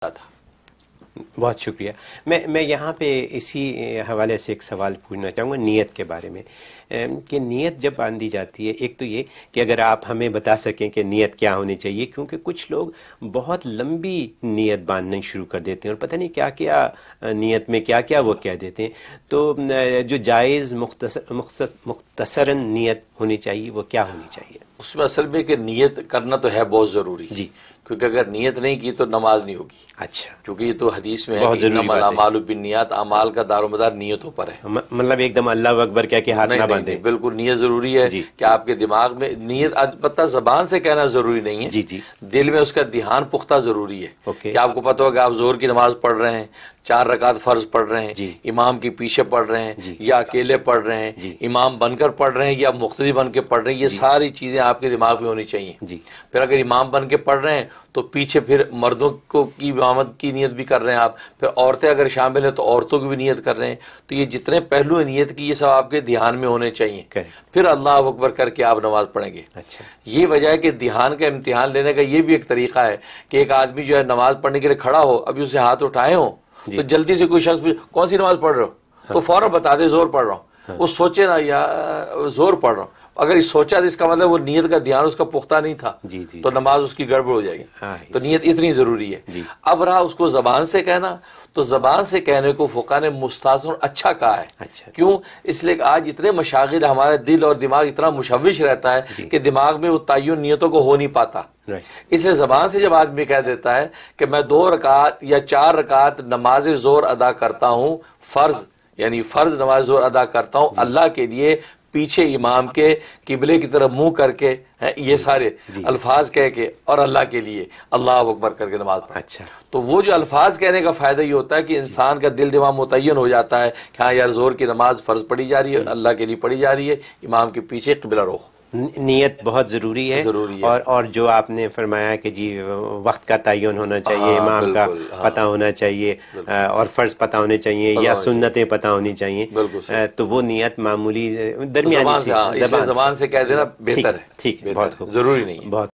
تھا۔ بہت شکریہ۔ میں یہاں پہ اسی حوالے سے ایک سوال پوچھنا چاہوں گا نیت کے بارے میں، کہ نیت جب باندھی جاتی ہے، ایک تو یہ کہ اگر آپ ہمیں بتا سکیں کہ نیت کیا ہونی چاہیے، کیونکہ کچھ لوگ بہت لمبی نیت باندھنا شروع کر دیتے ہیں اور پتہ نہیں کیا کیا نیت میں کیا کیا وہ کہہ دیتے ہیں، تو جو جائز مختصراً نیت ہونی چاہیے وہ کیا ہونی چاہیے؟ اس میں اصل میں کہ نیت کرنا تو ہے بہت ضروری جی، کیونکہ اگر نیت نہیں کی تو نماز نہیں ہوگی۔ اچھا، کیونکہ یہ تو حدیث میں ہے بہت کہ ضروری انما بات ہے۔ الاعمال بالنیات، اعمال کا دار و مدار نیتوں پر ہے۔ مطلب ایک دم اللہ اکبر کہہ کے ہاتھ نہ باندھیں۔ نہیں، بالکل نیت ضروری ہے جی، کہ آپ کے دماغ میں نیت، البتہ زبان سے کہنا ضروری نہیں ہے، جی جی، دل میں اس کا دھیان پختہ ضروری ہے اوکے، کہ آپ کو پتہ ہو کہ آپ ظہر کی نماز پڑھ رہے ہیں، 4 رکعت فرض پڑھ رہے ہیں، جی، امام کے پیچھے پڑھ رہے ہیں جی، یا اکیلے پڑھ رہے ہیں، جی، امام بن کر پڑھ رہے ہیں یا مقتدی بن کے پڑھ رہے ہیں، یہ ساری چیزیں آپ کے دماغ میں ہونی چاہیے۔ جی، پھر اگر امام بن کے پڑھ رہے ہیں تو پیچھے پھر مردوں کو کی امامت کی نیت بھی کر رہے ہیں آپ، پھر عورتیں اگر شامل ہیں تو عورتوں کی بھی نیت کر رہے ہیں، تو یہ جتنے پہلو ہیں نیت کی یہ سب آپ کے دھیان میں ہونے چاہیے، پھر اللہ اکبر کر کے آپ نماز پڑھیں گے۔ اچھا، یہ وجہ ہے کہ دھیان کا امتحان لینے کا یہ بھی ایک طریقہ ہے کہ ایک آدمی جو ہے نماز پڑھنے کے لیے کھڑا ہو، ابھی اسے ہاتھ اٹھائے ہوں تو جلدی سے کوئی شخص کون سی نماز پڑھ رہے ہو تو فوراً بتا دے زور پڑھ رہا ہوں، وہ سوچے نا یا زور پڑھ رہا ہوں، اگر اس سوچا تو اس کا مطلب وہ نیت کا دھیان اس کا پختہ نہیں تھا، جی جی، تو نماز اس کی گڑبڑ ہو جائے گی۔ تو نیت اتنی ضروری ہے۔ جی، اب رہا اس کو زبان سے کہنا، تو زبان سے کہنے کو فقہا نے مستحسن اچھا کہا ہے۔ اچھا، کیوں؟ اس لیے کہ آج اتنے مشاغل، ہمارے دل اور دماغ اتنا مشوش رہتا ہے کہ دماغ میں وہ تعین نیتوں کو ہو نہیں پاتا، اس لیے زبان سے جب آدمی کہہ دیتا ہے کہ میں 2 رکعت یا 4 رکعت نماز ظہر ادا کرتا ہوں، فرض یعنی فرض نماز ظہر ادا کرتا ہوں اللہ کے لیے، پیچھے امام کے قبلے کی طرف منہ کر کے، یہ سارے الفاظ کہہ کے، اور اللہ کے لیے اللہ اکبر کر کے نماز پڑھیں۔ اچھا، تو وہ جو الفاظ کہنے کا فائدہ یہ ہوتا ہے کہ انسان کا دل دماغ متعین ہو جاتا ہے کہ ہاں یار ظہر کی نماز فرض پڑھی جا رہی ہے، اللہ کے لیے پڑھی جا رہی ہے، امام کے پیچھے قبلہ رخ۔ نیت بہت ضروری ہے، اور جو آپ نے فرمایا کہ جی وقت کا تعین ہونا چاہیے، امام کا پتہ ہونا چاہیے، اور فرض پتہ ہونے چاہیے یا سنتیں پتہ ہونی چاہیے، تو وہ نیت معمولی درمیانی سی زبان سے کہہ دینا بہتر ہے، ٹھیک ہے، بہت خوب، ضروری نہیں ہے۔ بہت